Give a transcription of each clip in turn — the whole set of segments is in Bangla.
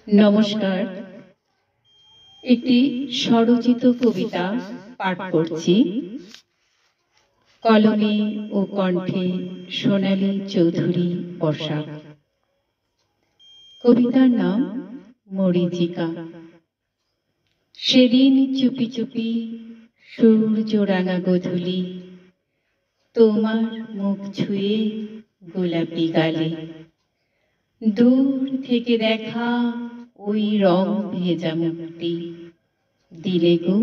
নমস্কার। একটি স্বরচিত কবিতা পাঠ করছি। কলমে ও কণ্ঠে সোনালী চৌধুরী বর্ষা। কবিতার নাম মরীচিকা। সেদিন চুপি চুপি সূর্য রাঙা গোধূলি, তোমার মুখ ছুঁয়ে গোলাপি গালে, দূর থেকে দেখা ওই রং ভেজা মুখটি দিলে গো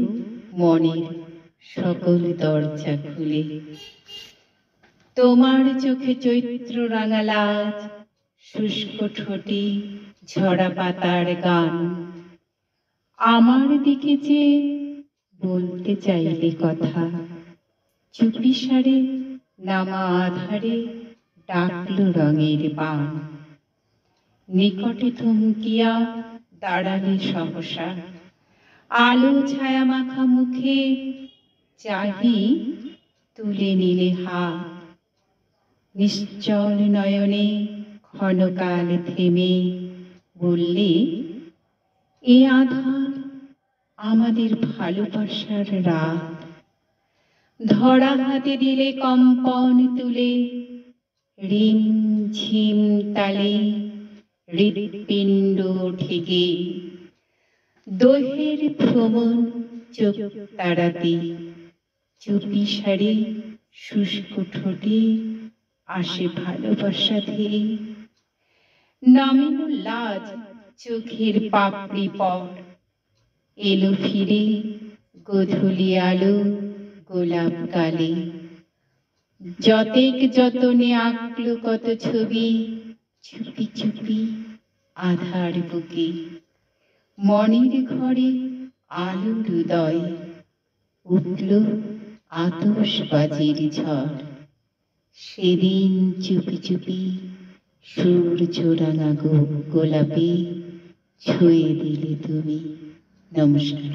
মনের সকল দরজা খুলে। তোমার চোখে চৈত্র রাঙা লাজ, শুষ্ক ঠোঁটে ঝরা পাতার গান, আমার দিকে যে বলতে চাইলে কথা, চুপি সারে নামা আধারে ডাকলো রঙের বান। নিকটে থমকিয়া দাঁড়ালে সহসা, আলো ছায়া মাখা মুখে চাহি তুলে নিলে হাত। নিশ্চল নয়নে ক্ষণকাল থেমে বললে, এ আধার আমাদের ভালোবাসার রাত। ধরা হাতে দিলে কম্পন তুলে, রিম ঝিম তালে হৃৎপিণ্ড ঠেকে, দোহের ভ্রমণ চোখ তাড়াতে, চুপি সারে শুষ্ক ঠোঁটে আসে ভালোবাসা ধেয়ে। নামেন লাজ চোখের পাপড়ি পর, এলো ফিরে গোধূলি আলো গোলাপ গালে। যতেক যতনে আঁকলো কত ছবি, চুপি চুপি আধার বুকে। মনের ঘরে আলোর উদয়, উঠল আতশবাজির ঝড়। সেদিন চুপি চুপি সূর্য রাঙা গোলাপে ছুঁয়ে দিলে তুমি। নমস্কার।